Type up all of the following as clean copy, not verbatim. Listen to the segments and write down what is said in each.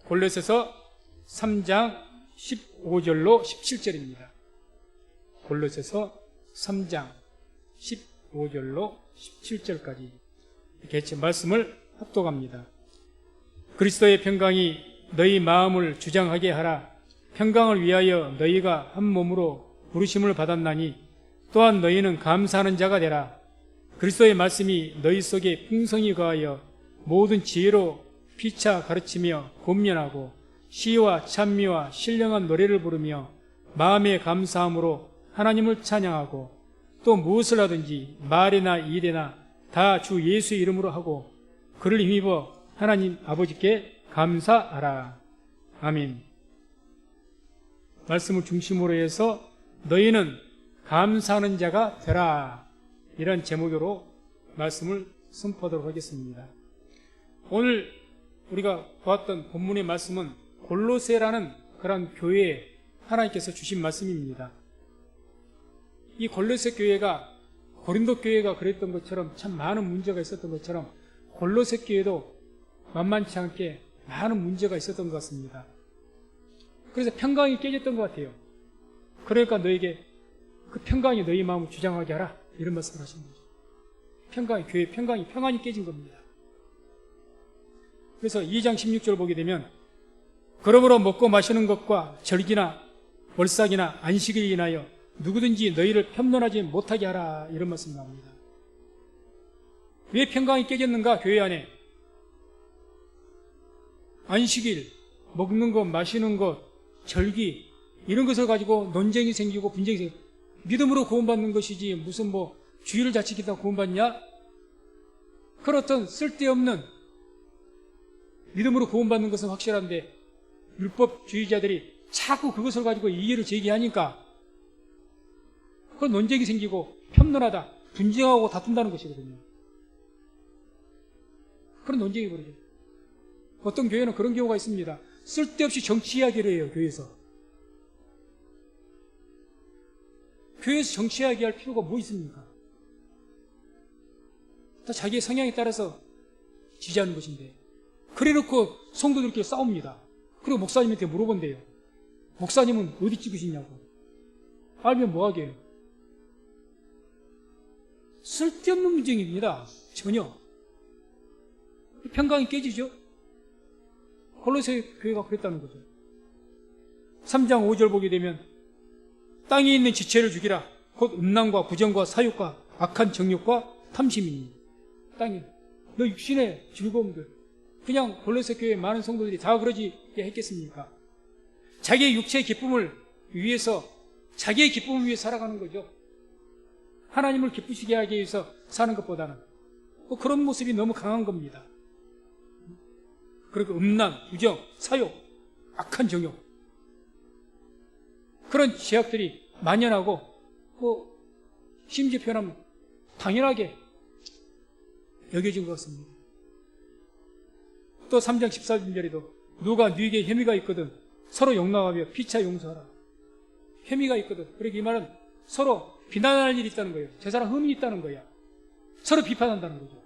골로새서 3장 15절로 17절입니다. 골로새서 3장 15절로 17절까지 이렇게 말씀을 합독합니다. 그리스도의 평강이 너희 마음을 주장하게 하라. 평강을 위하여 너희가 한 몸으로 부르심을 받았나니 또한 너희는 감사하는 자가 되라. 그리스도의 말씀이 너희 속에 풍성히 거하여 모든 지혜로 피차 가르치며 권면하고 시와 찬미와 신령한 노래를 부르며 마음의 감사함으로 하나님을 찬양하고 또 무엇을 하든지 말이나 일이나 다 주 예수의 이름으로 하고 그를 힘입어 하나님 아버지께 감사하라. 아멘. 말씀을 중심으로 해서 너희는 감사하는 자가 되라. 이런 제목으로 말씀을 선포하도록 하겠습니다. 오늘 우리가 보았던 본문의 말씀은 골로새라는 그런 교회에 하나님께서 주신 말씀입니다. 이 골로새 교회가 고린도 교회가 그랬던 것처럼 참 많은 문제가 있었던 것처럼 골로새 교회도 만만치 않게 많은 문제가 있었던 것 같습니다. 그래서 평강이 깨졌던 것 같아요. 그러니까 너에게 그 평강이 너희 마음을 주장하게 하라, 이런 말씀을 하신 거죠. 평강이, 교회의 평안이 깨진 겁니다. 그래서 2장 16절 보게 되면 그러므로 먹고 마시는 것과 절기나 월삭이나 안식을 인하여 누구든지 너희를 편론하지 못하게 하라, 이런 말씀이 나옵니다. 왜 평강이 깨졌는가? 교회 안에 안식일, 먹는 것, 마시는 것, 절기 이런 것을 가지고 논쟁이 생기고 분쟁이 생기고, 믿음으로 구원받는 것이지 무슨 주일을 자치겠다고 구원받냐? 그렇던 쓸데없는, 믿음으로 구원받는 것은 확실한데 율법주의자들이 자꾸 그것을 가지고 이해를 제기하니까 그건 논쟁이 생기고 편론하다, 분쟁하고 다툰다는 것이거든요. 그런 논쟁이 벌어져요. 어떤 교회는 그런 경우가 있습니다. 쓸데없이 정치 이야기를 해요, 교회에서. 교회에서 정치 이야기할 필요가 뭐 있습니까? 다 자기의 성향에 따라서 지지하는 것인데, 그래놓고 성도들끼리 싸웁니다. 그리고 목사님한테 물어본대요. 목사님은 어디 찍으시냐고. 알면 뭐하게 해요? 쓸데없는 문제입니다. 전혀. 평강이 깨지죠. 골로새 교회가 그랬다는 거죠. 3장 5절 보게 되면 땅에 있는 지체를 죽이라. 곧 음란과 부정과 사욕과 악한 정욕과 탐심이니. 땅에 너 육신의 즐거움들. 그냥 골로새 교회 많은 성도들이 다 그러지 했겠습니까? 자기의 육체의 기쁨을 위해서, 자기의 기쁨을 위해 살아가는 거죠. 하나님을 기쁘시게 하기 위해서 사는 것보다는 그런 모습이 너무 강한 겁니다. 그리고 음란, 부정, 사욕, 악한 정욕, 그런 죄악들이 만연하고 심지어 표현하면 당연하게 여겨진 것 같습니다. 또 3장 14절에도 누가 너에게 혐의가 있거든 서로 용납하며 피차 용서하라. 혐의가 있거든. 그러니까 이 말은 서로 비난할 일이 있다는 거예요. 저 사람 흠이 있다는 거야. 서로 비판한다는 거죠.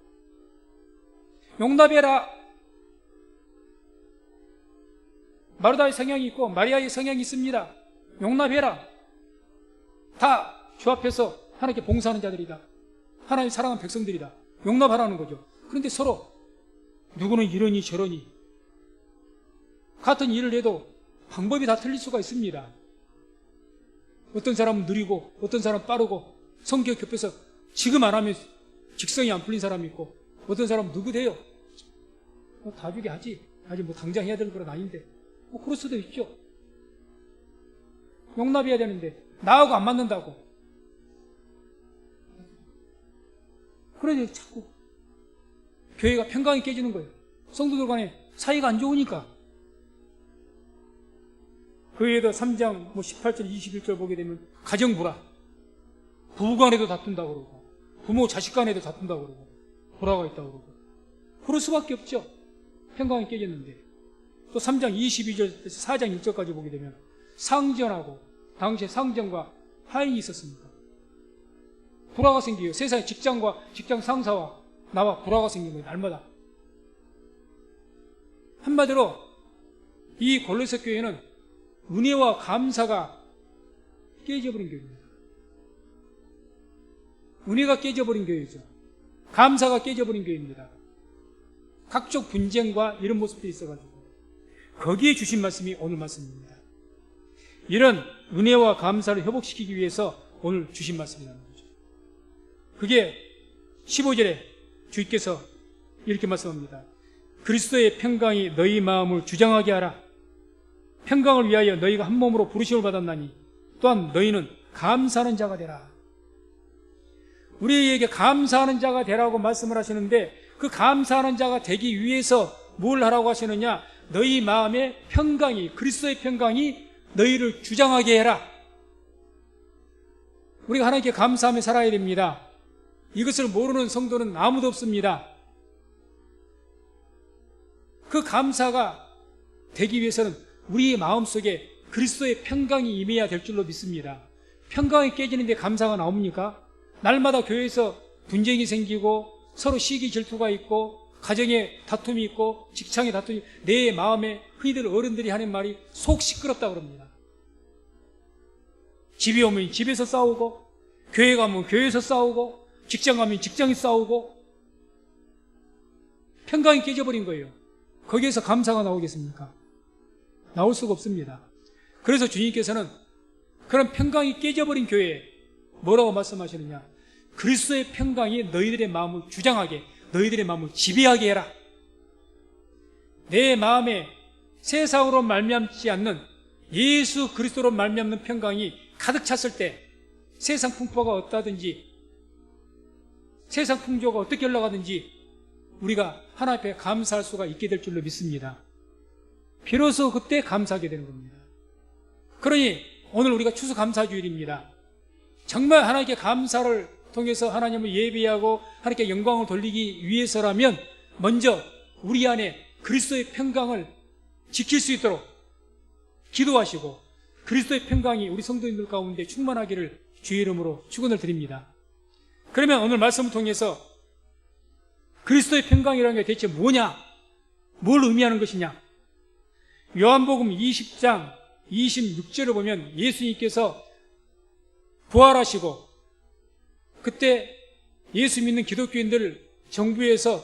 용납해라. 마르다의 성향이 있고 마리아의 성향이 있습니다. 용납해라. 다 주 앞에서 하나님께 봉사하는 자들이다. 하나님 사랑하는 백성들이다. 용납하라는 거죠. 그런데 서로 누구는 이러니 저러니 같은 일을 해도 방법이 다 틀릴 수가 있습니다. 어떤 사람은 느리고 어떤 사람은 빠르고 성격 겹해서 지금 안 하면 직성이 안 풀린 사람이 있고, 어떤 사람은 누구 돼요? 다 주게 하지. 아직 당장 해야 되는 건 아닌데. 그럴 수도 있죠. 용납해야 되는데 나하고 안 맞는다고. 그래서 자꾸 교회가 평강이 깨지는 거예요. 성도들 간에 사이가 안 좋으니까. 그 외에도 3장 18절 21절 보게 되면 가정불화, 부부 간에도 다툰다고 그러고 부모 자식 간에도 다툰다고 그러고 불화가 있다고 그러고, 그럴 수밖에 없죠. 평강이 깨졌는데. 또 3장 22절에서 4장 1절까지 보게 되면 상전하고, 당시에 상전과 하인이 있었습니다. 불화가 생겨요. 세상에 직장 상사와 나와 불화가 생긴 거예요. 날마다. 한마디로 이 골로새 교회는 은혜와 감사가 깨져버린 교회입니다. 은혜가 깨져버린 교회죠. 감사가 깨져버린 교회입니다. 각종 분쟁과 이런 모습도 있어가지고 거기에 주신 말씀이 오늘 말씀입니다. 이런 은혜와 감사를 회복시키기 위해서 오늘 주신 말씀이라는 거죠. 그게 15절에 주께서 이렇게 말씀합니다. 그리스도의 평강이 너희 마음을 주장하게 하라. 평강을 위하여 너희가 한 몸으로 부르심을 받았나니 또한 너희는 감사하는 자가 되라. 우리에게 감사하는 자가 되라고 말씀을 하시는데 그 감사하는 자가 되기 위해서 뭘 하라고 하시느냐? 너희 마음의 평강이, 그리스도의 평강이 너희를 주장하게 해라. 우리가 하나님께 감사하며 살아야 됩니다. 이것을 모르는 성도는 아무도 없습니다. 그 감사가 되기 위해서는 우리의 마음속에 그리스도의 평강이 임해야 될 줄로 믿습니다. 평강이 깨지는데 감사가 나옵니까? 날마다 교회에서 분쟁이 생기고 서로 시기 질투가 있고 가정에 다툼이 있고 직장에 다툼이, 내 마음에 흔히들 어른들이 하는 말이 속 시끄럽다고 그럽니다. 집에 오면 집에서 싸우고 교회 가면 교회에서 싸우고 직장 가면 직장에서 싸우고 평강이 깨져버린 거예요. 거기에서 감사가 나오겠습니까? 나올 수가 없습니다. 그래서 주님께서는 그런 평강이 깨져버린 교회에 뭐라고 말씀하시느냐? 그리스도의 평강이 너희들의 마음을 주장하게, 너희들의 마음을 지배하게 해라. 내 마음에 세상으로 말미암지 않는 예수 그리스도로 말미암는 평강이 가득 찼을 때 세상 풍파가 어떠하든지 세상 풍조가 어떻게 흘러가든지 우리가 하나님 앞에 감사할 수가 있게 될 줄로 믿습니다. 비로소 그때 감사하게 되는 겁니다. 그러니 오늘 우리가 추수감사주일입니다. 정말 하나님께 감사를 통해서 하나님을 예배하고 하나님께 영광을 돌리기 위해서라면 먼저 우리 안에 그리스도의 평강을 지킬 수 있도록 기도하시고 그리스도의 평강이 우리 성도님들 가운데 충만하기를 주의 이름으로 축원을 드립니다. 그러면 오늘 말씀을 통해서 그리스도의 평강이라는 게 대체 뭐냐? 뭘 의미하는 것이냐? 요한복음 20장 26절을 보면 예수님께서 부활하시고 그때 예수 믿는 기독교인들 정부에서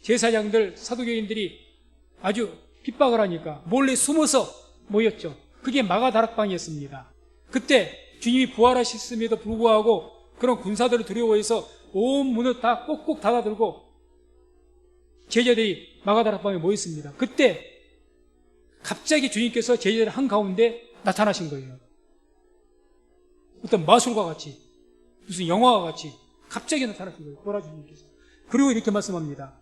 제사장들, 사두개인들이 아주 핍박을 하니까 몰래 숨어서 모였죠. 그게 마가다락방이었습니다. 그때 주님이 부활하셨음에도 불구하고 그런 군사들을 두려워해서 온 문을 다 꼭꼭 닫아들고 제자들이 마가다락방에 모였습니다. 그때 갑자기 주님께서 제자들 한가운데 나타나신 거예요. 어떤 마술과 같이, 무슨 영화와 같이 갑자기 나타나신 거예요. 보라 주님께서. 그리고 이렇게 말씀합니다.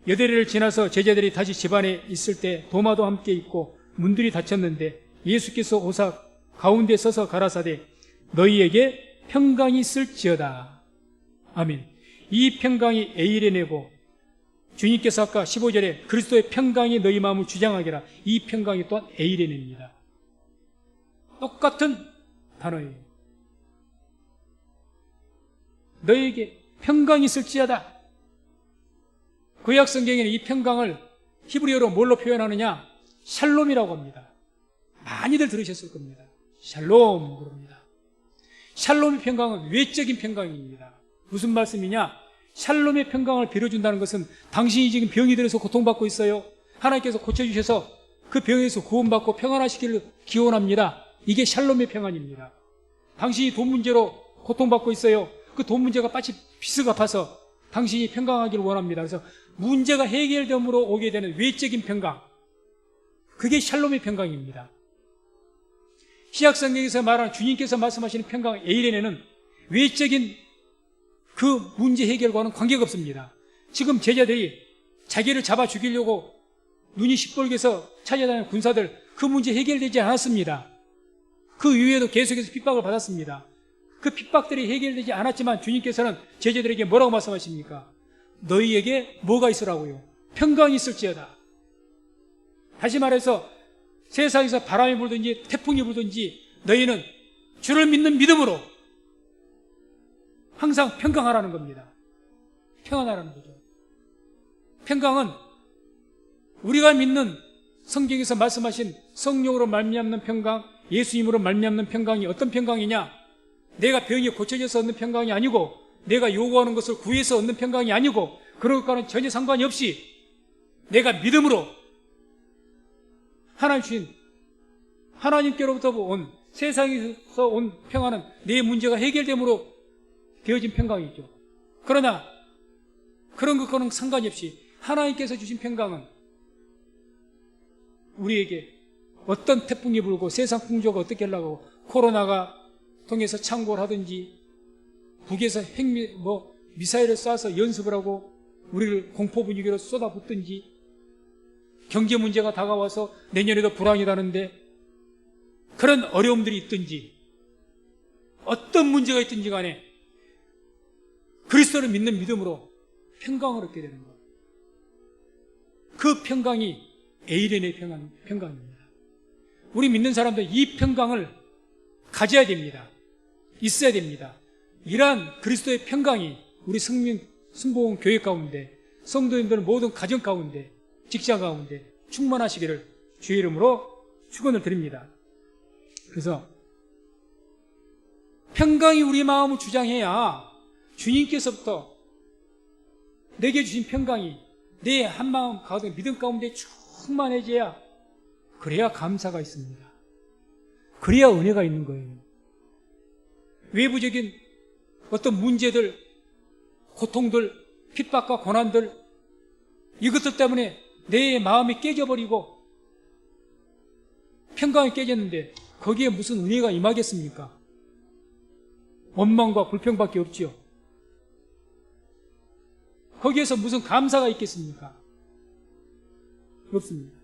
여대리를 지나서 제자들이 다시 집안에 있을 때 도마도 함께 있고 문들이 닫혔는데 예수께서 오사 가운데 서서 가라사대 너희에게 평강이 있을지어다. 아멘. 이 평강이 에이레네고 주님께서 아까 15절에 그리스도의 평강이 너희 마음을 주장하게라. 이 평강이 또한 에이레네입니다. 똑같은 단어예요. 너희에게 평강이 있을지어다. 구약 성경에는 이 평강을 히브리어로 뭘로 표현하느냐? 샬롬이라고 합니다. 많이들 들으셨을 겁니다. 샬롬 그럽니다. 샬롬의 평강은 외적인 평강입니다. 무슨 말씀이냐? 샬롬의 평강을 빌어준다는 것은 당신이 지금 병이 들어서 고통받고 있어요. 하나님께서 고쳐주셔서 그 병에서 구원받고 평안하시기를 기원합니다. 이게 샬롬의 평안입니다. 당신이 돈 문제로 고통받고 있어요. 그 돈 문제가 마치 빚을 갚아서 당신이 평강하기를 원합니다. 그래서 문제가 해결됨으로 오게 되는 외적인 평강, 그게 샬롬의 평강입니다. 신약 성경에서 말하는 주님께서 말씀하시는 평강 에이레네는 외적인 그 문제 해결과는 관계가 없습니다. 지금 제자들이 자기를 잡아 죽이려고 눈이 시뻘개서 찾아다니는 군사들, 그 문제 해결되지 않았습니다. 그 이후에도 계속해서 핍박을 받았습니다. 그 핍박들이 해결되지 않았지만 주님께서는 제자들에게 뭐라고 말씀하십니까? 너희에게 뭐가 있으라고요? 평강이 있을지어다. 다시 말해서 세상에서 바람이 불든지 태풍이 불든지 너희는 주를 믿는 믿음으로 항상 평강하라는 겁니다. 평안하라는 거죠. 평강은 우리가 믿는 성경에서 말씀하신 성령으로 말미암는 평강, 예수님으로 말미암는 평강이 어떤 평강이냐? 내가 병이 고쳐져서 얻는 평강이 아니고, 내가 요구하는 것을 구해서 얻는 평강이 아니고, 그런 것과는 전혀 상관이 없이 내가 믿음으로 하나님 주신 하나님께로부터 온, 세상에서 온 평안은 내 문제가 해결됨으로 되어진 평강이죠. 그러나 그런 것과는 상관이 없이 하나님께서 주신 평강은 우리에게 어떤 태풍이 불고 세상 풍조가 어떻게 하려고 코로나가 통해서 창궐 하든지 북에서 미사일을 쏴서 연습을 하고 우리를 공포 분위기로 쏟아붓든지 경제 문제가 다가와서 내년에도 불황이라는데 그런 어려움들이 있든지 어떤 문제가 있든지 간에 그리스도를 믿는 믿음으로 평강을 얻게 되는 것. 그 평강이 에이렌의 평강입니다. 우리 믿는 사람들 이 평강을 가져야 됩니다. 있어야 됩니다. 이러한 그리스도의 평강이 우리 순복음 교회 가운데 성도님들 모든 가정 가운데 직장 가운데 충만하시기를 주의 이름으로 축원을 드립니다. 그래서 평강이 우리 마음을 주장해야 주님께서부터 내게 주신 평강이 내 한마음 가운데 믿음 가운데 충만해져야 그래야 감사가 있습니다. 그래야 은혜가 있는 거예요. 외부적인 어떤 문제들, 고통들, 핍박과 고난들 이것들 때문에 내 마음이 깨져버리고 평강이 깨졌는데 거기에 무슨 은혜가 임하겠습니까? 원망과 불평밖에 없지요. 거기에서 무슨 감사가 있겠습니까? 없습니다.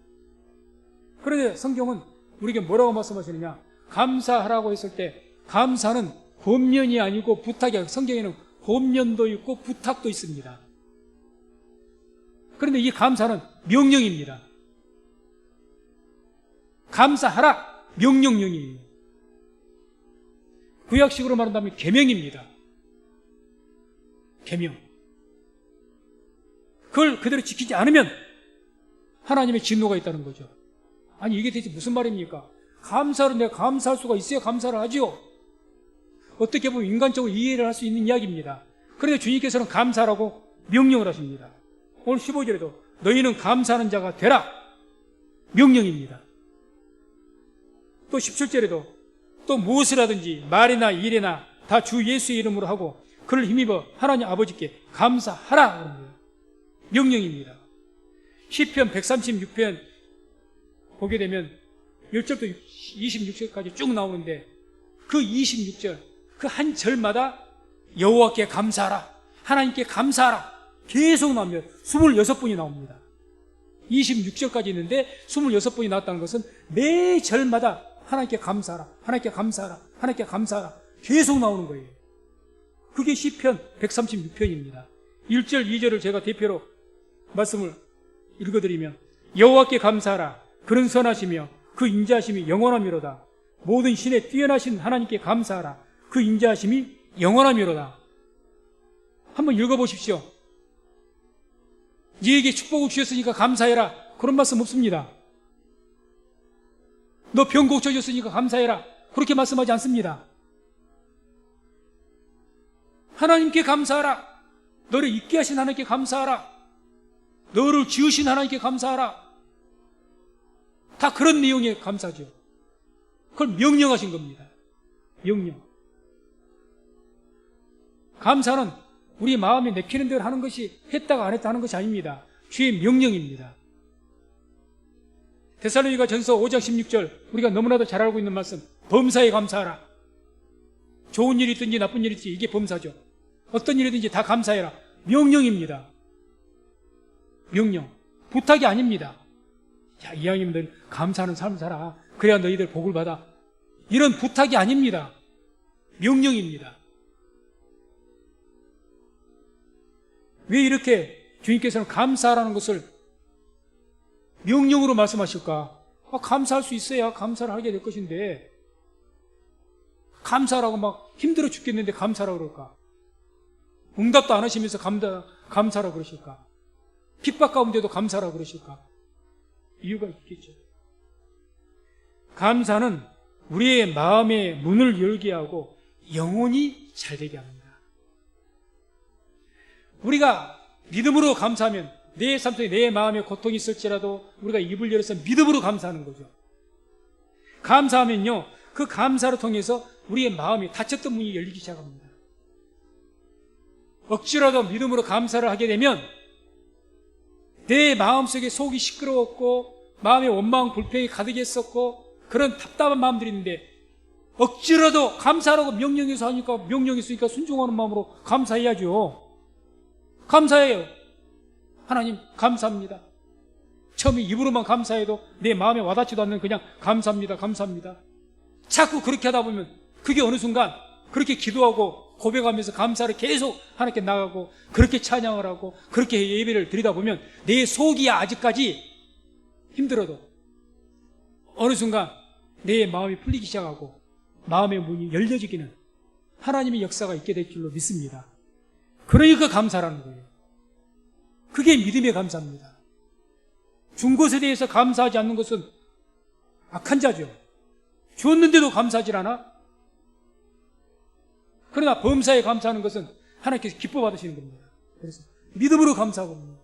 그런데 성경은 우리에게 뭐라고 말씀하시느냐? 감사하라고 했을 때 감사는 권면이 아니고 부탁이야. 성경에는 권면도 있고 부탁도 있습니다. 그런데 이 감사는 명령입니다. 감사하라 명령령이에요. 구약식으로 말한다면 계명입니다. 계명. 그걸 그대로 지키지 않으면 하나님의 진노가 있다는 거죠. 아니 이게 대체 무슨 말입니까? 감사로 내가 감사할 수가 있어야 감사를 하지요. 어떻게 보면 인간적으로 이해를 할 수 있는 이야기입니다. 그런데 주님께서는 감사라고 명령을 하십니다. 오늘 15절에도 너희는 감사하는 자가 되라 명령입니다. 또 17절에도 또 무엇을 하든지 말이나 일이나 다 주 예수의 이름으로 하고 그를 힘입어 하나님 아버지께 감사하라 명령입니다. 시편 136편 보게 되면 1절부터 26절까지 쭉 나오는데 그 26절 그 한 절마다 여호와께 감사하라 하나님께 감사하라 계속 나옵니다. 26번이 나옵니다. 26절까지 있는데 26번이 나왔다는 것은 매 절마다 하나님께 감사하라 하나님께 감사하라 하나님께 감사하라 계속 나오는 거예요. 그게 시편 136편입니다. 1절 2절을 제가 대표로 말씀을 읽어드리면 여호와께 감사하라 그는 선하시며 그 인자하심이 영원하미로다. 모든 신에 뛰어나신 하나님께 감사하라 그 인자하심이 영원하미로다. 한번 읽어보십시오. 네에게 축복을 주셨으니까 감사해라 그런 말씀 없습니다. 너 병 고쳐줬으니까 감사해라 그렇게 말씀하지 않습니다. 하나님께 감사하라. 너를 있게 하신 하나님께 감사하라. 너를 지으신 하나님께 감사하라. 다 그런 내용의 감사죠. 그걸 명령하신 겁니다. 명령. 감사는 우리 마음이 내키는 대로 하는 것이 했다가 안 했다 하는 것이 아닙니다. 주의 명령입니다. 데살로니가 전서 5장 16절 우리가 너무나도 잘 알고 있는 말씀 범사에 감사하라. 좋은 일이 있든지 나쁜 일이 있든지 이게 범사죠. 어떤 일이든지 다 감사해라. 명령입니다. 명령. 부탁이 아닙니다. 자, 이왕이면 감사하는 삶을 살아. 그래야 너희들 복을 받아. 이런 부탁이 아닙니다. 명령입니다. 왜 이렇게 주님께서는 감사하라는 것을 명령으로 말씀하실까? 감사할 수 있어야 감사를 하게 될 것인데 감사라고 막 힘들어 죽겠는데 감사라고 그럴까? 응답도 안 하시면서 감사라고 그러실까? 핍박 가운데도 감사라고 그러실까? 이유가 있겠죠. 감사는 우리의 마음의 문을 열게 하고 영혼이 잘되게 합니다. 우리가 믿음으로 감사하면 내 삶 속에 내 마음에 고통이 있을지라도 우리가 입을 열어서 믿음으로 감사하는 거죠. 감사하면요, 그 감사를 통해서 우리의 마음이 닫혔던 문이 열리기 시작합니다. 억지로라도 믿음으로 감사를 하게 되면 내 마음속에 속이 시끄러웠고 마음에 원망, 불평이 가득했었고 그런 답답한 마음들이 있는데 억지로라도 감사하라고 명령해서 하니까 명령했으니까 순종하는 마음으로 감사해야죠. 감사해요. 하나님 감사합니다. 처음에 입으로만 감사해도 내 마음에 와닿지도 않는 그냥 감사합니다, 감사합니다. 자꾸 그렇게 하다 보면 그게 어느 순간 그렇게 기도하고 고백하면서 감사를 계속 하나님께 나가고 그렇게 찬양을 하고 그렇게 예배를 드리다 보면 내 속이 아직까지 힘들어도 어느 순간 내 마음이 풀리기 시작하고 마음의 문이 열려지기는 하나님의 역사가 있게 될 줄로 믿습니다. 그러니까 감사라는 거예요. 그게 믿음의 감사입니다. 준 것에 대해서 감사하지 않는 것은 악한 자죠. 줬는데도 감사하지 않아? 그러나 범사에 감사하는 것은 하나님께서 기뻐 받으시는 겁니다. 그래서 믿음으로 감사하거든요.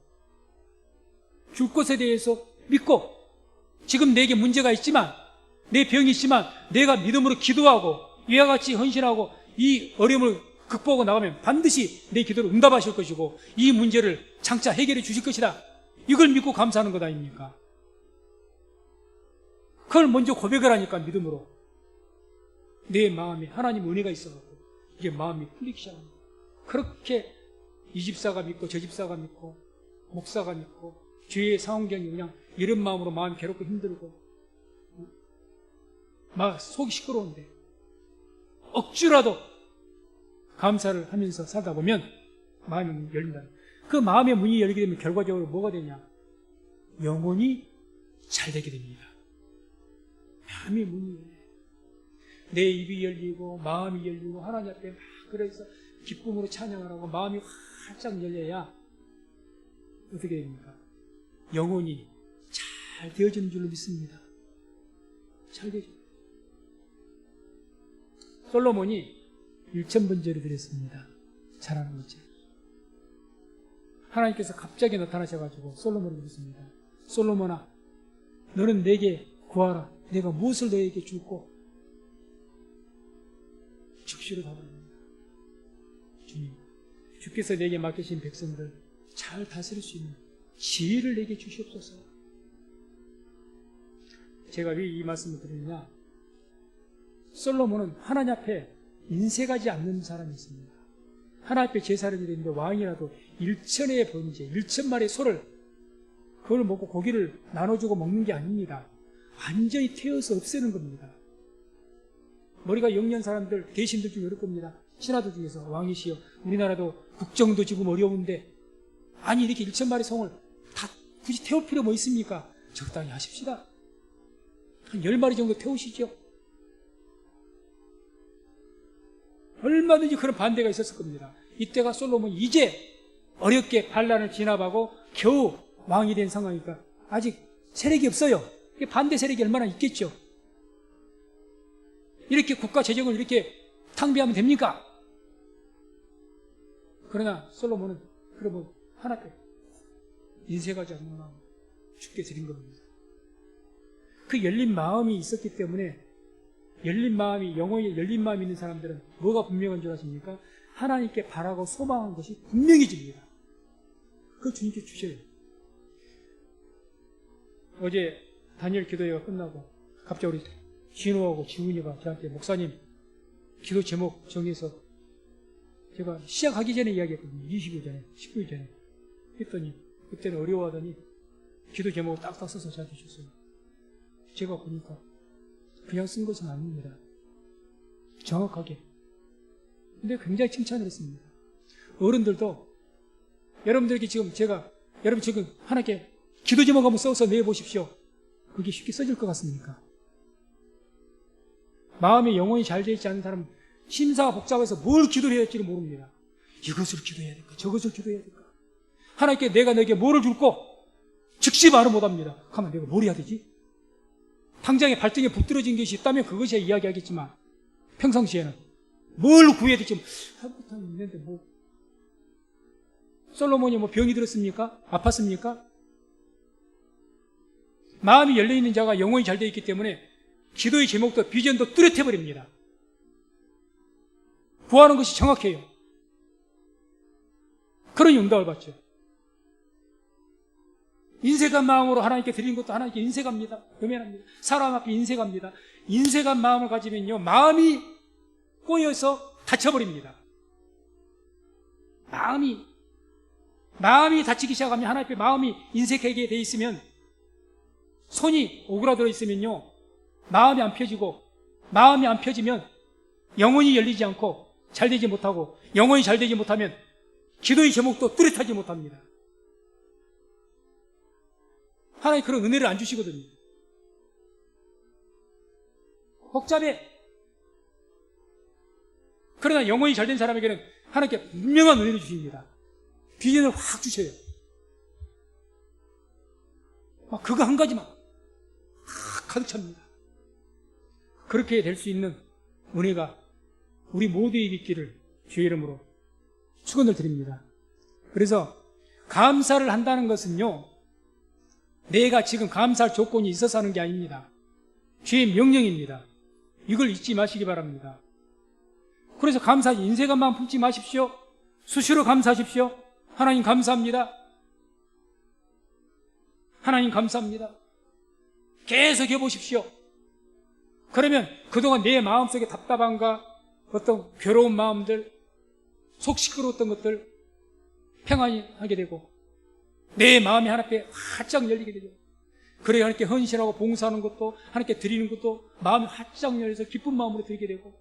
줄 것에 대해서 믿고 지금 내게 문제가 있지만 내 병이 있지만 내가 믿음으로 기도하고 이와 같이 헌신하고 이 어려움을 극복하고 나가면 반드시 내 기도를 응답하실 것이고 이 문제를 장차 해결해 주실 것이다. 이걸 믿고 감사하는 것 아닙니까? 그걸 먼저 고백을 하니까 믿음으로 내 마음에 하나님 은혜가 있어갖고 이게 마음이 풀리기 시작합니다. 그렇게 이 집사가 믿고 저 집사가 믿고 목사가 믿고 주위의 상황경이 그냥 이런 마음으로 마음이 괴롭고 힘들고 막 속이 시끄러운데 억지라도 감사를 하면서 살다 보면 마음이 열린다. 그 마음의 문이 열리게 되면 결과적으로 뭐가 되냐? 영혼이 잘 되게 됩니다. 마음의 문이 열려요. 내 입이 열리고 마음이 열리고 하나님 앞에 막 그래서 기쁨으로 찬양을 하고 마음이 활짝 열려야 어떻게 됩니까? 영혼이 잘 되어지는 줄로 믿습니다. 잘 되죠. 솔로몬이 1000번제를 드렸습니다. 잘하는 거죠. 하나님께서 갑자기 나타나셔가지고 솔로몬을 부르습니다. 솔로몬아, 너는 내게 구하라. 내가 무엇을 너에게 줄고? 즉시로 답합니다. 주님, 주께서 내게 맡기신 백성들을 잘 다스릴 수 있는 지혜를 내게 주시옵소서. 제가 왜 이 말씀을 드리느냐? 솔로몬은 하나님 앞에 인색하지 않는 사람이었습니다. 하나님 앞에 제사를 드리는데 왕이라도 1000의 번제, 1000마리의 소를 그걸 먹고 고기를 나눠주고 먹는 게 아닙니다. 완전히 태워서 없애는 겁니다. 머리가 영리한 사람들, 대신들 중에 어릴 겁니다. 신하들 중에서 왕이시여, 우리나라도 국정도 지금 어려운데 아니 이렇게 1000마리 성을 다 굳이 태울 필요 뭐 있습니까? 적당히 하십시다. 한 10마리 정도 태우시죠. 얼마든지 그런 반대가 있었을 겁니다. 이때가 솔로몬이 이제 어렵게 반란을 진압하고 겨우 왕이 된 상황이니까 아직 세력이 없어요. 반대 세력이 얼마나 있겠죠. 이렇게 국가 재정을 이렇게 탕비하면 됩니까? 그러나 솔로몬은 그러면 하나님 인색하지 않는 마음 주께 드린 겁니다. 그 열린 마음이 있었기 때문에 열린 마음이, 영혼이 열린 마음이 있는 사람들은 뭐가 분명한 줄 아십니까? 하나님께 바라고 소망한 것이 분명해집니다. 그걸 주님께 주셔요. 어제 다니엘 기도회가 끝나고 갑자기 우리 진호하고 지훈이가 저한테 목사님 기도 제목 정해서 제가 시작하기 전에 이야기했거든요. 20일 전에, 19일 전에 했더니 그때는 어려워하더니 기도 제목을 딱딱 써서 저한테 주셨어요. 제가 보니까 그냥 쓴 것은 아닙니다. 정확하게. 근데 굉장히 칭찬을 했습니다. 어른들도 여러분들에게 지금 제가 여러분 지금 하나님께 기도 제목 한번 써서 내보십시오. 그게 쉽게 써질 것 같습니까? 마음의 영혼이 잘 되어 있지 않은 사람은 심사가 복잡해서 뭘 기도를 해야 할지를 모릅니다. 이것을 기도해야 될까? 저것을 기도해야 될까? 하나님께 내가 너에게 뭐를 줄고 즉시 말을 못합니다. 가만 내가 뭘 해야 되지? 당장에 발등에 불 떨어진 것이 있다면 그것이야 이야기하겠지만 평상시에는 뭘 구해야 될지 할부터 있는데 뭐 솔로몬이 뭐 병이 들었습니까? 아팠습니까? 마음이 열려있는 자가 영혼이 잘 되어 있기 때문에 기도의 제목도 비전도 뚜렷해버립니다. 구하는 것이 정확해요. 그러니 응답을 받죠. 인색한 마음으로 하나님께 드리는 것도 하나님께 인색합니다. 금연합니다. 사람 앞에 인색합니다. 인색한 마음을 가지면요, 마음이 꼬여서 다쳐버립니다. 마음이 다치기 시작하면 하나님 앞에 마음이 인색하게 돼 있으면 손이 오그라들어 있으면요, 마음이 안 펴지고, 마음이 안 펴지면 영혼이 열리지 않고 잘 되지 못하고, 영혼이 잘 되지 못하면 기도의 제목도 뚜렷하지 못합니다. 하나님 그런 은혜를 안 주시거든요. 복잡해. 그러나 영혼이 잘 된 사람에게는 하나님께 분명한 은혜를 주십니다. 비전을 확 주셔요. 그거 한 가지만 확 가득 찹니다. 그렇게 될 수 있는 은혜가 우리 모두에게 있기를 주의 이름으로 축원을 드립니다. 그래서 감사를 한다는 것은요, 내가 지금 감사할 조건이 있어서 하는 게 아닙니다. 주의 명령입니다. 이걸 잊지 마시기 바랍니다. 그래서 인색한 마음 품지 마십시오. 수시로 감사하십시오. 하나님 감사합니다. 하나님 감사합니다. 계속 해보십시오. 그러면 그동안 내 마음속에 답답함과 어떤 괴로운 마음들, 속 시끄러웠던 것들 평안히 하게 되고, 내 마음이 하나님께 활짝 열리게 되죠. 그래야 하나님께 헌신하고 봉사하는 것도, 하나님께 드리는 것도 마음이 활짝 열려서 기쁜 마음으로 드리게 되고,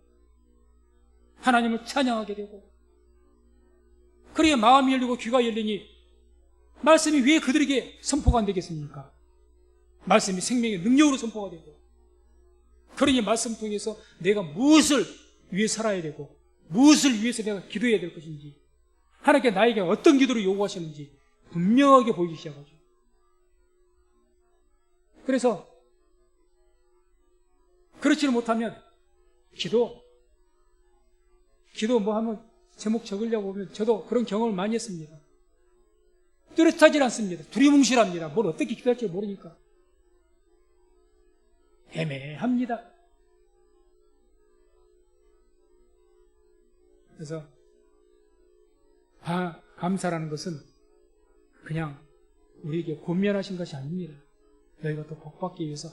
하나님을 찬양하게 되고, 그래야 마음이 열리고 귀가 열리니 말씀이 왜 그들에게 선포가 안 되겠습니까? 말씀이 생명의 능력으로 선포가 되고, 그러니 말씀 통해서 내가 무엇을 위해 살아야 되고, 무엇을 위해서 내가 기도해야 될 것인지, 하나님께 나에게 어떤 기도를 요구하시는지 분명하게 보이기 시작하죠. 그래서 그렇지를 못하면 기도 뭐 하면 제목 적으려고 하면 저도 그런 경험을 많이 했습니다. 뚜렷하지 않습니다. 두리뭉실합니다. 뭘 어떻게 기도할지 모르니까 애매합니다. 그래서 감사라는 것은 그냥 우리에게 권면하신 것이 아닙니다. 너희가 또 복받기 위해서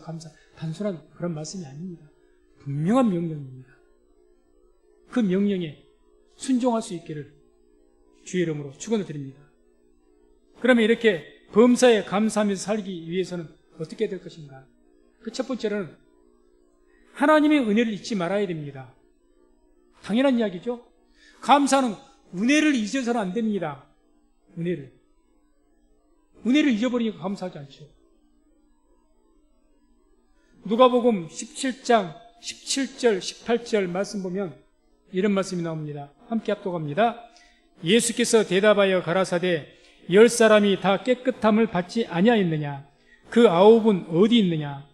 단순한 그런 말씀이 아닙니다. 분명한 명령입니다. 그 명령에 순종할 수 있기를 주의 이름으로 축원을 드립니다. 그러면 이렇게 범사에 감사하면서 살기 위해서는 어떻게 될 것인가? 그 첫 번째로는 하나님의 은혜를 잊지 말아야 됩니다. 당연한 이야기죠. 감사는 은혜를 잊어서는 안 됩니다. 은혜를 잊어버리니까 감사하지 않죠. 누가복음 17장 17절 18절 말씀 보면 이런 말씀이 나옵니다. 함께 합독합니다. 예수께서 대답하여 가라사대 10사람이 다 깨끗함을 받지 아니하였느냐? 그 9은 어디 있느냐?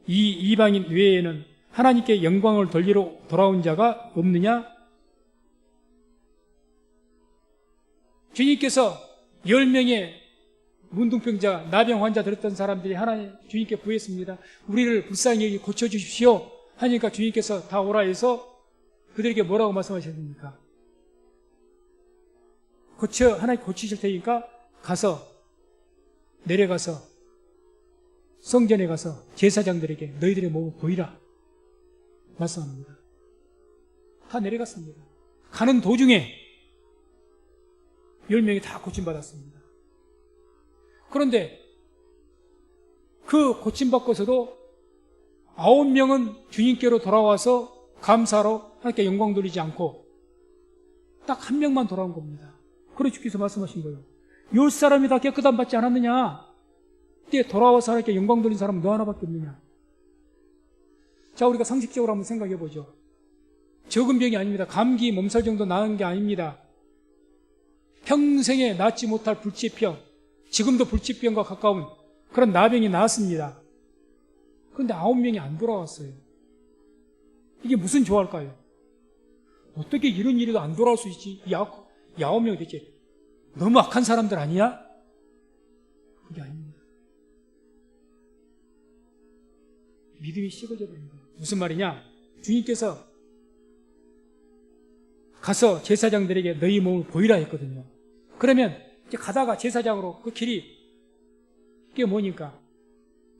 이 이방인 외에는 하나님께 영광을 돌리러 돌아온 자가 없느냐? 주님께서 10명의 문둥병자, 나병 환자 들었던 사람들이 하나님 주님께 구했습니다. 우리를 불쌍히 고쳐주십시오 하니까 주님께서 다 오라 해서 그들에게 뭐라고 말씀하셨습니까? 하나님 고치실 테니까 내려가서 성전에 가서 제사장들에게 너희들의 몸을 보이라 말씀합니다. 다 내려갔습니다. 가는 도중에 10명이 다 고침받았습니다. 그런데 그 고침받고서도 9명은 주님께로 돌아와서 감사로 하나님께 영광 돌리지 않고 딱 1명만 돌아온 겁니다. 그래 주께서 말씀하신 거예요. 10사람이 다 깨끗함 받지 않았느냐? 그때 돌아와서 하나님께 영광 돌린 사람은 너 하나밖에 없느냐? 자, 우리가 상식적으로 한번 생각해 보죠. 적은 병이 아닙니다. 감기, 몸살 정도 나은 게 아닙니다. 평생에 낫지 못할 불치병, 지금도 불치병과 가까운 그런 나병이 나왔습니다. 그런데 9명이 안 돌아왔어요. 이게 무슨 조화일까요? 어떻게 이런 일이 안 돌아올 수 있지? 9명 대체 너무 악한 사람들 아니야? 그게 아닙니다. 믿음이 식어져 버립니다. 무슨 말이냐? 주님께서 가서 제사장들에게 너희 몸을 보이라 했거든요. 그러면 이제 가다가 제사장으로 그 길이 그게 뭐니까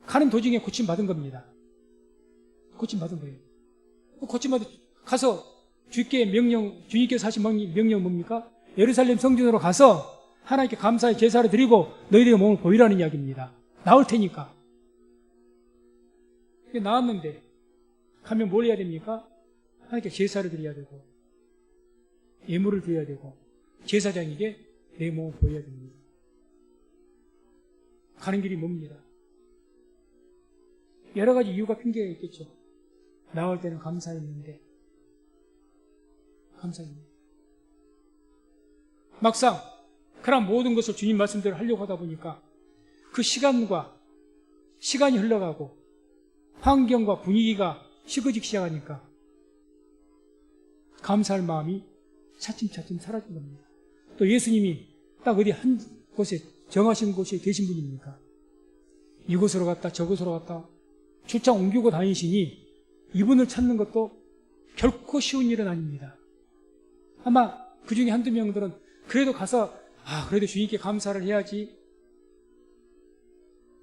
가는 도중에 고침받은 겁니다. 고침받은 거예요. 고침받은 가서 주님께서 하신 명령 뭡니까? 예루살렘 성전으로 가서 하나님께 감사의 제사를 드리고 너희들의 몸을 보이라는 이야기입니다. 나올 테니까. 나왔는데 가면 뭘 해야 됩니까? 하나님께 제사를 드려야 되고 예물을 드려야 되고 제사장에게 내 몸을 보여야 됩니다. 가는 길이 멉니다. 여러 가지 이유가 핑계가 있겠죠. 나올 때는 감사했는데 막상 그런 모든 것을 주님 말씀대로 하려고 하다 보니까 그 시간이 흘러가고 환경과 분위기가 식어지기 시작하니까 감사할 마음이 차츰차츰 사라진 겁니다. 또 예수님이 딱 어디 한 곳에 정하신 곳에 계신 분입니까? 이곳으로 갔다 저곳으로 갔다 출장 옮기고 다니시니 이분을 찾는 것도 결코 쉬운 일은 아닙니다. 아마 그 중에 한두 명들은 그래도 가서 그래도 주님께 감사를 해야지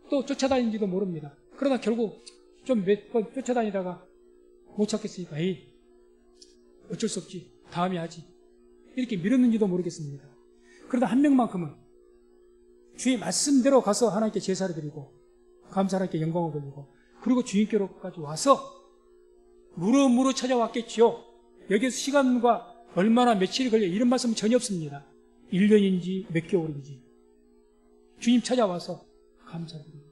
또 쫓아다니는지도 모릅니다. 그러다 결국 좀 몇 번 쫓아다니다가 못 찾겠으니까 어쩔 수 없지 다음에 하지 이렇게 미뤘는지도 모르겠습니다. 그러다 한 명만큼은 주의 말씀대로 가서 하나님께 제사를 드리고 감사하나님께 영광을 돌리고 그리고 주님께로까지 와서 무릇무릇 찾아왔겠지요. 여기에서 시간과 얼마나 며칠이 걸려 이런 말씀은 전혀 없습니다. 1년인지 몇 개월인지 주님 찾아와서 감사드립니다.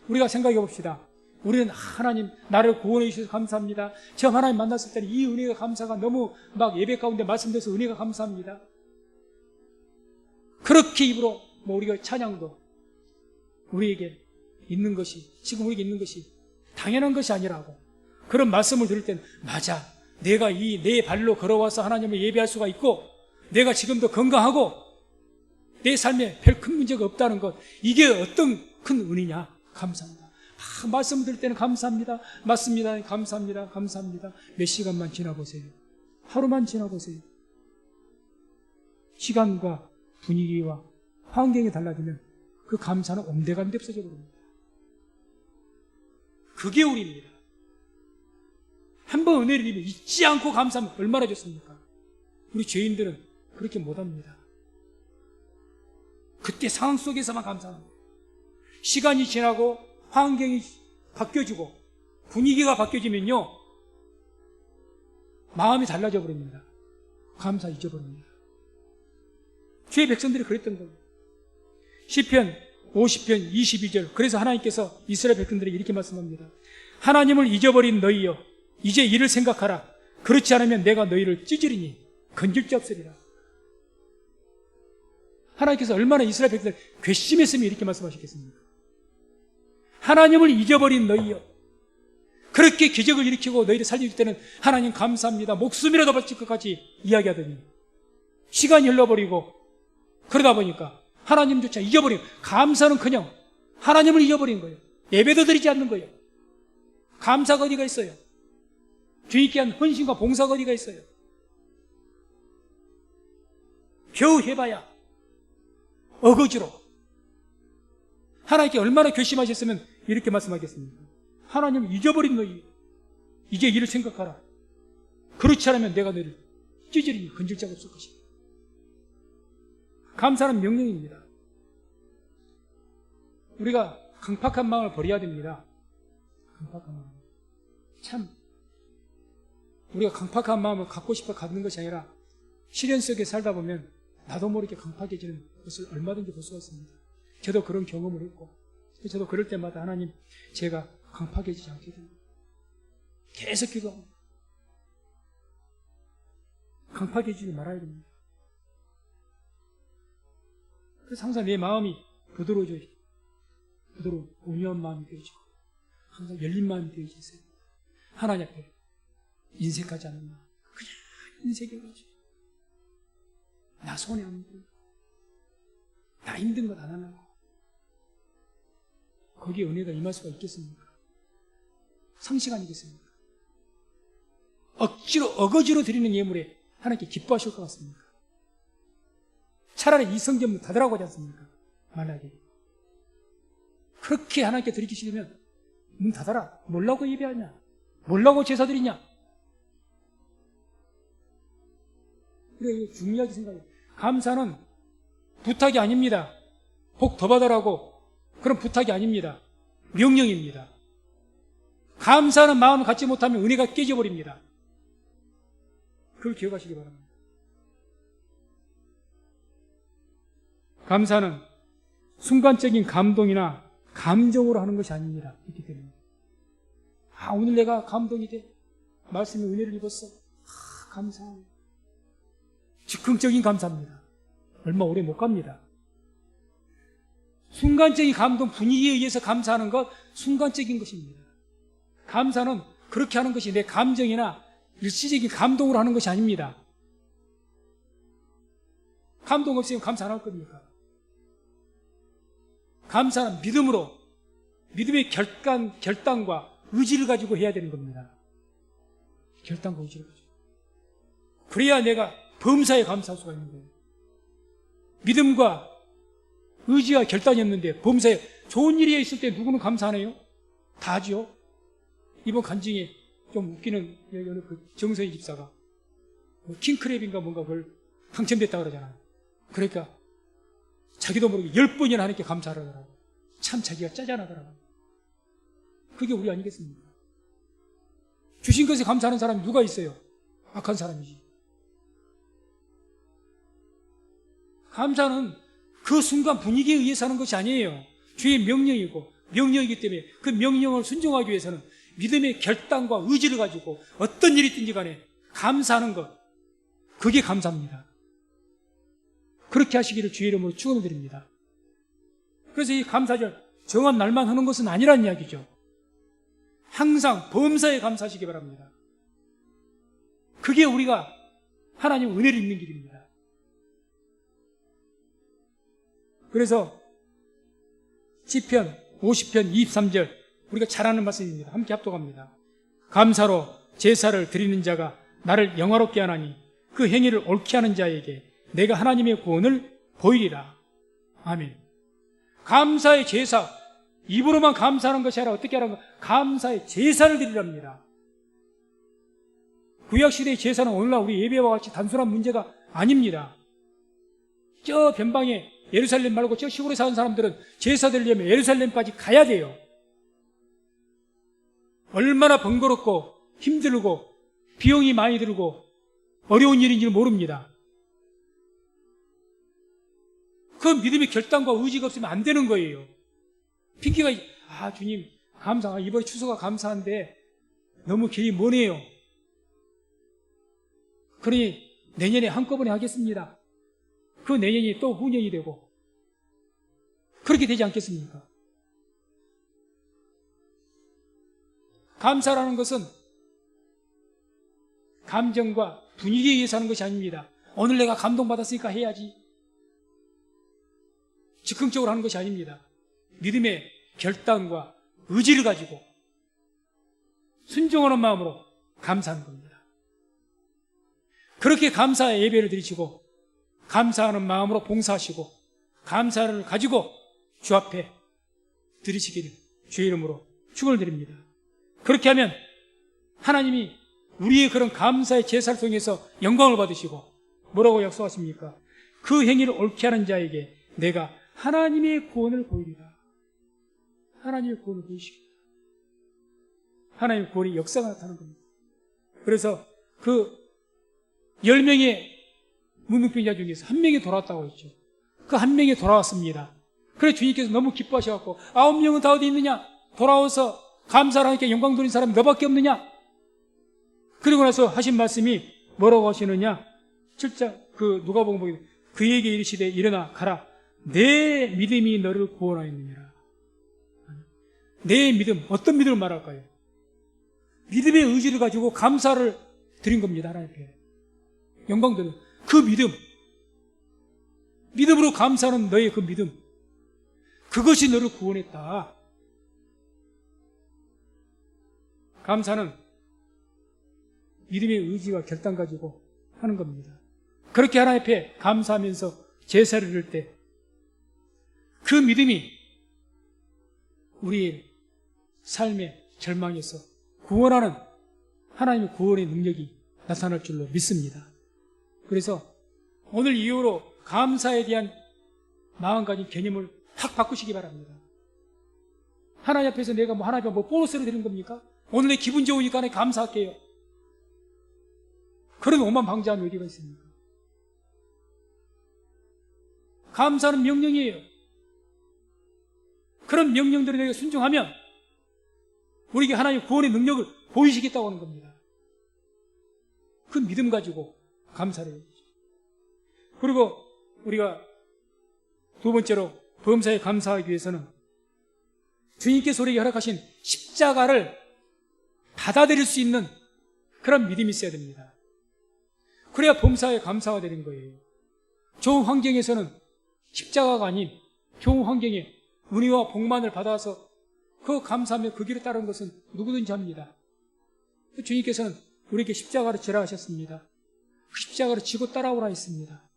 우리가 생각해 봅시다. 우리는 하나님 나를 구원해 주셔서 감사합니다. 처음 하나님 만났을 때는 이 은혜가 감사가 너무 막 예배 가운데 말씀드려서 은혜가 감사합니다. 그렇게 입으로 우리가 찬양도 우리에게 있는 것이 지금 우리에게 있는 것이 당연한 것이 아니라고 그런 말씀을 들을 때는 맞아 내가 이 내 발로 걸어와서 하나님을 예배할 수가 있고 내가 지금도 건강하고 내 삶에 별 큰 문제가 없다는 것 이게 어떤 큰 은혜냐 감사합니다. 말씀 들을 때는 감사합니다. 맞습니다. 감사합니다. 몇 시간만 지나보세요. 하루만 지나보세요. 시간과 분위기와 환경이 달라지면 그 감사는 온데간데 없어져 버립니다. 그게 우리입니다. 한번 은혜를 입으면 잊지 않고 감사하면 얼마나 좋습니까? 우리 죄인들은 그렇게 못합니다. 그때 상황 속에서만 감사합니다. 시간이 지나고 환경이 바뀌어지고 분위기가 바뀌어지면요 마음이 달라져 버립니다. 감사 잊어버립니다. 주의 백성들이 그랬던 거예요. 시편 50편 22절 그래서 하나님께서 이스라엘 백성들에게 이렇게 말씀합니다. 하나님을 잊어버린 너희여 이제 이를 생각하라. 그렇지 않으면 내가 너희를 찢으리니 건질 자 없으리라. 하나님께서 얼마나 이스라엘 백성들 괘씸했으면 이렇게 말씀하셨겠습니까? 하나님을 잊어버린 너희여 그렇게 기적을 일으키고 너희를 살려줄 때는 하나님 감사합니다. 목숨이라도 바칠 것까지 이야기하더니 시간이 흘러버리고 그러다 보니까 하나님조차 잊어버리고 감사는커녕 하나님을 잊어버린 거예요. 예배도 드리지 않는 거예요. 감사가 어디가 있어요? 주님께 한 헌신과 봉사가 어디가 있어요? 겨우 해봐야 어거지로 하나님께 얼마나 결심하셨으면 이렇게 말씀하겠습니까? 하나님 잊어버린 너희 이제 이를 생각하라. 그렇지 않으면 내가 너를 찢으리니 건질 자가 없을 것이다. 감사는 명령입니다. 우리가 강팍한 마음을 버려야 됩니다. 강팍한 마음. 참 우리가 강팍한 마음을 갖고 싶어 갖는 것이 아니라 시련 속에 살다 보면 나도 모르게 강팍해지는 것을 얼마든지 볼 수가 있습니다. 저도 그런 경험을 했고 저도 그럴 때마다 하나님 제가 강팍해지지 않게 됩니다. 계속 기도합니다. 강팍해지지 말아야 됩니다. 그래서 항상 내 마음이 부드러워져야 그대로 온유한 마음이 되어지고 항상 열린 마음이 되어지세요. 하나님 앞에 인색하지 않는 마음, 그냥 인색해가지고 나 손해 안 들고 나 힘든 것 안 하려고, 거기에 은혜가 임할 수가 있겠습니까? 상식 아니겠습니까? 억지로 어거지로 드리는 예물에 하나님께 기뻐하실 것 같습니까? 차라리 이 성전문 닫으라고 하지 않습니까? 만약에 그렇게 하나님께 드리기 싫으면 문 닫아라. 뭐라고 예배하냐? 뭐라고 제사 드리냐? 그래, 중요하게 생각해요. 감사는 부탁이 아닙니다. 복 더 받으라고 그런 부탁이 아닙니다. 명령입니다. 감사하는 마음을 갖지 못하면 은혜가 깨져버립니다. 그걸 기억하시기 바랍니다. 감사는 순간적인 감동이나 감정으로 하는 것이 아닙니다. 그렇기 때문에 오늘 내가 감동이 돼, 말씀에 은혜를 입었어, 감사하네. 즉흥적인 감사입니다. 얼마 오래 못 갑니다. 순간적인 감동, 분위기에 의해서 감사하는 것, 순간적인 것입니다. 감사는 그렇게 하는 것이 내 감정이나 일시적인 감동으로 하는 것이 아닙니다. 감동 없으면 감사 안 할 겁니까? 감사는 믿음으로, 믿음의 결단과 의지를 가지고 해야 되는 겁니다. 결단과 의지를 가지고. 그래야 내가 범사에 감사할 수가 있는 거예요. 믿음과 의지와 결단이 없는데 범사에 좋은 일이 있을 때 누구는 감사하네요? 다 하죠. 이번 간증에 좀 웃기는 그 정서희 집사가 킹크랩인가 뭔가 그걸 당첨됐다 그러잖아요. 그러니까 자기도 모르게 10번이나 하나님께 감사를 하더라고. 참 자기가 짜잔하더라고. 그게 우리 아니겠습니까? 주신 것에 감사하는 사람이 누가 있어요? 악한 사람이지. 감사는 그 순간 분위기에 의해서 하는 것이 아니에요. 주의 명령이고, 명령이기 때문에 그 명령을 순종하기 위해서는 믿음의 결단과 의지를 가지고 어떤 일이 있든지 간에 감사하는 것, 그게 감사입니다. 그렇게 하시기를 주의 이름으로 축원을 드립니다. 그래서 이 감사절 정한 날만 하는 것은 아니라는 이야기죠. 항상 범사에 감사하시기 바랍니다. 그게 우리가 하나님 은혜를 입는 길입니다. 그래서 시편 50편 23절 우리가 잘 아는 말씀입니다. 함께 합독합니다. 감사로 제사를 드리는 자가 나를 영화롭게 하나니 그 행위를 옳게 하는 자에게 내가 하나님의 구원을 보이리라. 아멘. 감사의 제사, 입으로만 감사하는 것이 아니라 어떻게 하라는 거? 감사의 제사를 드리랍니다. 구약시대의 제사는 오늘날 우리 예배와 같이 단순한 문제가 아닙니다. 저 변방에 예루살렘 말고 저 시골에 사는 사람들은 제사 드리려면 예루살렘까지 가야 돼요. 얼마나 번거롭고 힘들고 비용이 많이 들고 어려운 일인지 모릅니다. 그 믿음의 결단과 의지가 없으면 안 되는 거예요. 핑계가 주님 감사, 이번에 추수가 감사한데 너무 길이 머네요. 그러니 내년에 한꺼번에 하겠습니다. 그 내년이 또 후년이 되고 그렇게 되지 않겠습니까? 감사라는 것은 감정과 분위기에 의해서 하는 것이 아닙니다. 오늘 내가 감동받았으니까 해야지. 즉흥적으로 하는 것이 아닙니다. 믿음의 결단과 의지를 가지고 순종하는 마음으로 감사하는 겁니다. 그렇게 감사의 예배를 드리시고 감사하는 마음으로 봉사하시고 감사를 가지고 주 앞에 드리시기를 주의 이름으로 축원을 드립니다. 그렇게 하면 하나님이 우리의 그런 감사의 제사를 통해서 영광을 받으시고 뭐라고 약속하십니까? 그 행위를 옳게 하는 자에게 내가 하나님의 구원을 보이리라. 하나님의 구원을 보이시겠다. 하나님의 구원이 역사가 나타나는 겁니다. 그래서 그 10명의 문둥병자 중에서 한 명이 돌아왔다고 했죠. 그 한 명이 돌아왔습니다. 그래 주님께서 너무 기뻐하셔갖고 9명은 다 어디 있느냐? 돌아와서 감사를 하니까 영광 돌린 사람이 너밖에 없느냐? 그리고 나서 하신 말씀이 뭐라고 하시느냐? 7장 그 누가복음 보기 그에게 이르시되 일어나 가라 내 믿음이 너를 구원하였느니라. 내 믿음, 어떤 믿음을 말할까요? 믿음의 의지를 가지고 감사를 드린 겁니다. 하나님께 영광 드리는 그 믿음, 믿음으로 감사하는 너의 그 믿음, 그것이 너를 구원했다. 감사는 믿음의 의지와 결단 가지고 하는 겁니다. 그렇게 하나님 앞에 감사하면서 제사를 드릴 때 그 믿음이 우리의 삶의 절망에서 구원하는 하나님의 구원의 능력이 나타날 줄로 믿습니다. 그래서 오늘 이후로 감사에 대한 마음가짐 개념을 확 바꾸시기 바랍니다. 하나님 앞에서 내가 하나님 앞에 보너스를 드린 겁니까? 오늘 내 기분 좋으니까 하나님 감사할게요. 그런 오만 방자한 어디가 있습니까? 감사는 명령이에요. 그런 명령들에 내가 순종하면 우리에게 하나님의 구원의 능력을 보이시겠다고 하는 겁니다. 그 믿음 가지고 감사를 해야죠. 그리고 우리가 두 번째로 범사에 감사하기 위해서는 주님께서 우리에게 허락하신 십자가를 받아들일 수 있는 그런 믿음이 있어야 됩니다. 그래야 범사에 감사가 되는 거예요. 좋은 환경에서는 십자가가 아닌 좋은 환경에 은혜와 복만을 받아서 그 감사하며 그 길을 따르는 것은 누구든지 합니다. 주님께서는 우리에게 십자가를 지라 하셨습니다. 그 십자가를 지고 따라오라 했습니다.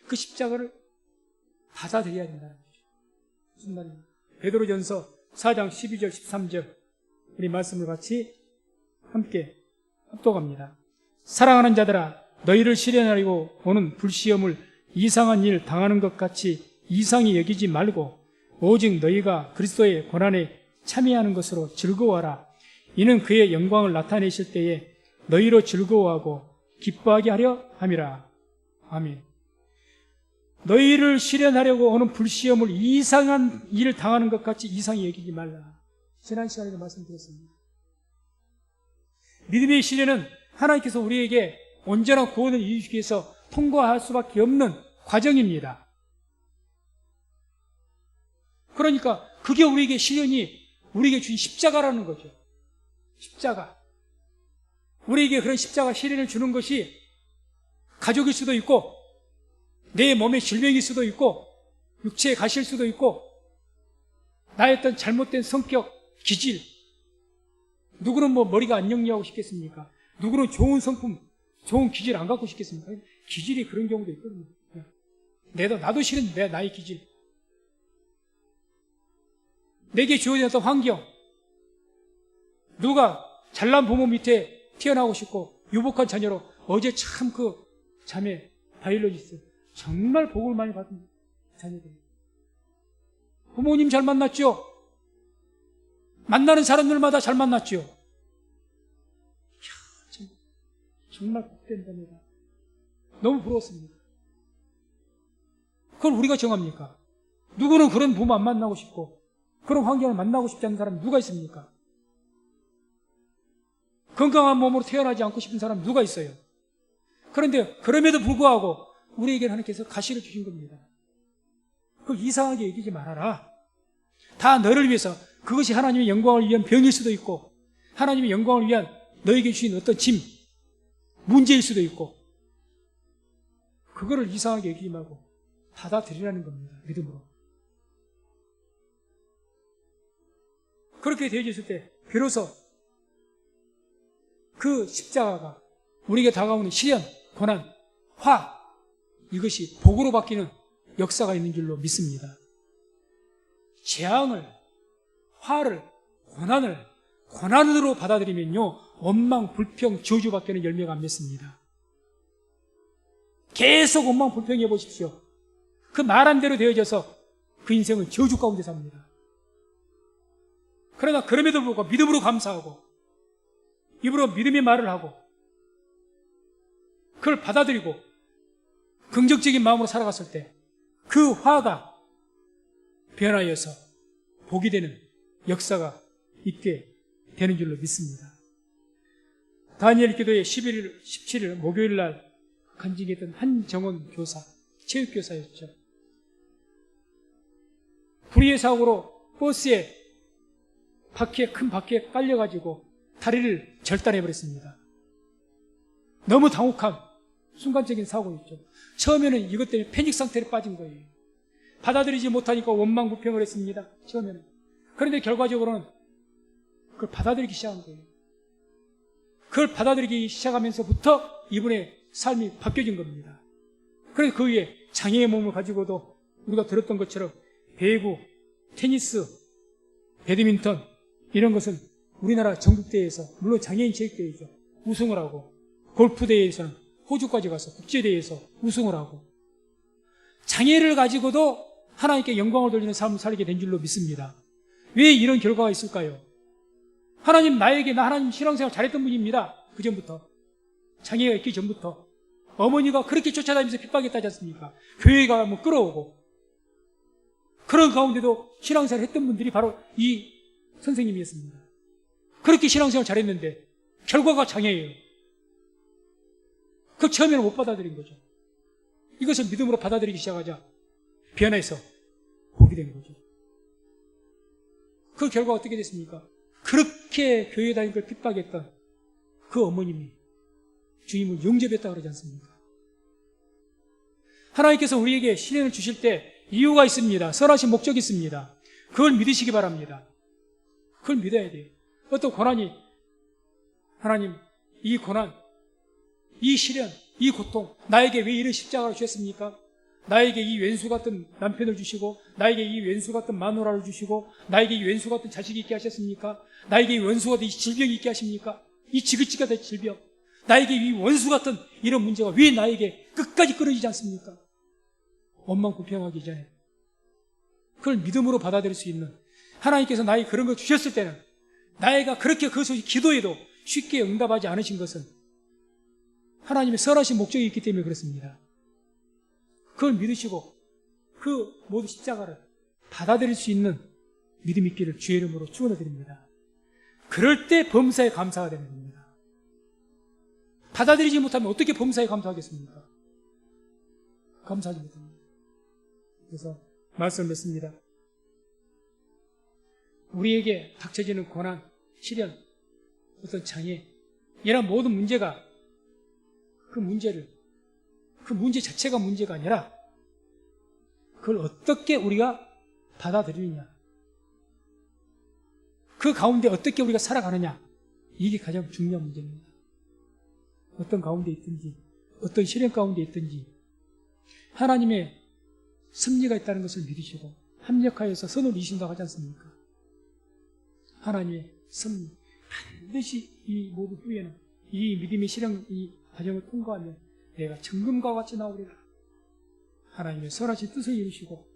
그 십자가를 받아들여야 된다는 거죠. 무슨 말입니까? 베드로전서 4장 12절 13절 우리 말씀을 같이 함께 합독합니다. 사랑하는 자들아, 너희를 시련하려고 오는 불시험을 이상한 일 당하는 것 같이 이상히 여기지 말고 오직 너희가 그리스도의 고난에 참여하는 것으로 즐거워하라. 이는 그의 영광을 나타내실 때에 너희로 즐거워하고 기뻐하게 하려 함이라. 아멘. 너희를 시련하려고 오는 불시험을 이상한 일을 당하는 것 같이 이상히 여기지 말라. 지난 시간에도 말씀드렸습니다. 믿음의 시련은 하나님께서 우리에게 온전한 구원을 이루시기 위해서 통과할 수밖에 없는 과정입니다. 그러니까 그게 우리에게 시련이 우리에게 주신 십자가라는 거죠. 십자가. 우리에게 그런 십자가 시련을 주는 것이 가족일 수도 있고 내 몸에 질병일 수도 있고 육체에 가실 수도 있고 나의 어떤 잘못된 성격, 기질. 누구는 머리가 안 영리하고 싶겠습니까? 누구는 좋은 성품, 좋은 기질 안 갖고 싶겠습니까? 기질이 그런 경우도 있거든요. 나도 싫은 나의 기질. 내게 주어진 어떤 환경. 누가 잘난 부모 밑에 태어나고 싶고 유복한 자녀로 어제 참 그 자매 바이올리니스트 정말 복을 많이 받은 자녀들. 부모님 잘 만났죠? 만나는 사람들마다 잘 만났죠? 정말 복된 자녀다. 너무 부러웠습니다. 그걸 우리가 정합니까? 누구는 그런 부모 안 만나고 싶고 그런 환경을 만나고 싶지 않은 사람이 누가 있습니까? 건강한 몸으로 태어나지 않고 싶은 사람이 누가 있어요? 그런데 그럼에도 불구하고 우리에게는 하나님께서 가시를 주신 겁니다. 그걸 이상하게 여기지 말아라. 다 너를 위해서 그것이 하나님의 영광을 위한 병일 수도 있고 하나님의 영광을 위한 너에게 주신 어떤 짐, 문제일 수도 있고 그거를 이상하게 여기지 말고 받아들이라는 겁니다. 믿음으로. 그렇게 되어졌을 때 비로소 그 십자가가 우리에게 다가오는 시련, 고난, 화 이것이 복으로 바뀌는 역사가 있는 줄로 믿습니다. 재앙을, 화를, 고난으로 받아들이면요 원망, 불평, 저주밖에는 열매가 안 맺습니다. 계속 원망, 불평해 보십시오. 그 말한 대로 되어져서 그 인생은 저주 가운데 삽니다. 그러나 그럼에도 불구하고 믿음으로 감사하고 입으로 믿음의 말을 하고 그걸 받아들이고 긍정적인 마음으로 살아갔을 때 그 화가 변하여서 복이 되는 역사가 있게 되는 줄로 믿습니다. 다니엘 기도회 11일, 17일 목요일 날 간증했던 한정원 교사, 체육교사였죠. 불의의 사고로 버스에 큰 바퀴에 깔려가지고 다리를 절단해버렸습니다. 너무 당혹한 순간적인 사고였죠. 처음에는 이것 때문에 패닉 상태로 빠진 거예요. 받아들이지 못하니까 원망불평을 했습니다. 처음에는. 그런데 결과적으로는 그걸 받아들이기 시작한 거예요. 그걸 받아들이기 시작하면서부터 이분의 삶이 바뀌어진 겁니다. 그래서 그 위에 장애의 몸을 가지고도 우리가 들었던 것처럼 배구, 테니스, 배드민턴 이런 것은 우리나라 전국대회에서, 물론 장애인 체육대회죠, 우승을 하고, 골프대회에서는 호주까지 가서 국제대회에서 우승을 하고, 장애를 가지고도 하나님께 영광을 돌리는 삶을 살게 된 줄로 믿습니다. 왜 이런 결과가 있을까요? 하나님 나 하나님 신앙생활 잘했던 분입니다. 그 전부터, 장애가 있기 전부터 어머니가 그렇게 쫓아다니면서 핍박했다지 않습니까? 교회에 가면 끌어오고, 그런 가운데도 신앙생활 했던 분들이 바로 이 선생님이었습니다. 그렇게 신앙생활 잘했는데 결과가 장애예요. 그 처음에는 못 받아들인 거죠. 이것을 믿음으로 받아들이기 시작하자 변해서 복이 된 거죠. 그 결과가 어떻게 됐습니까? 그렇게 교회 다니는 걸 핍박했던 그 어머님이 주님을 영접했다고 그러지 않습니까? 하나님께서 우리에게 시련을 주실 때 이유가 있습니다. 선하신 목적이 있습니다. 그걸 믿으시기 바랍니다. 그걸 믿어야 돼요. 어떤 고난이, 하나님 이 고난, 이 시련, 이 고통, 나에게 왜 이런 십자가를 주셨습니까? 나에게 이 왼수 같은 남편을 주시고, 나에게 이 왼수 같은 마누라를 주시고, 나에게 이 왼수 같은 자식이 있게 하셨습니까? 나에게 이 원수 같은 이 질병이 있게 하십니까? 이 지긋지긋한 질병, 나에게 이 원수 같은 이런 문제가 왜 나에게 끝까지 끊어지지 않습니까? 원망불평하기 전에 그걸 믿음으로 받아들일 수 있는, 하나님께서 나에게 그런 걸 주셨을 때는 나이가 그렇게 그것을 기도해도 쉽게 응답하지 않으신 것은 하나님의 선하신 목적이 있기 때문에 그렇습니다. 그걸 믿으시고 그 모든 십자가를 받아들일 수 있는 믿음이 있기를 주의 이름으로 축원드립니다. 그럴 때 범사에 감사가 되는 겁니다. 받아들이지 못하면 어떻게 범사에 감사하겠습니까? 감사하지 못합니다. 그래서 말씀을 맺습니다. 우리에게 닥쳐지는 고난, 시련, 어떤 장애, 이런 모든 문제가 그 문제 자체가 문제가 아니라 그걸 어떻게 우리가 받아들이느냐, 그 가운데 어떻게 우리가 살아가느냐, 이게 가장 중요한 문제입니다. 어떤 가운데 있든지, 어떤 시련 가운데 있든지 하나님의 섭리가 있다는 것을 믿으시고 합력하여서 선을 이루신다고 하지 않습니까? 하나님의 섭리, 반드시 이 모든 후에는 이 믿음의 실현, 이 과정을 통과하면 내가 정금과 같이 나오리라. 하나님의 선하신 뜻을 이루시고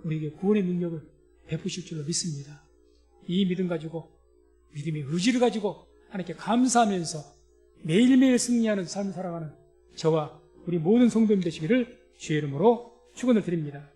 우리에게 구원의 능력을 베푸실 줄로 믿습니다. 이 믿음 가지고, 믿음의 의지를 가지고 하나님께 감사하면서 매일매일 승리하는 삶을 살아가는 저와 우리 모든 성도님 되시기를 주의 이름으로 축원을 드립니다.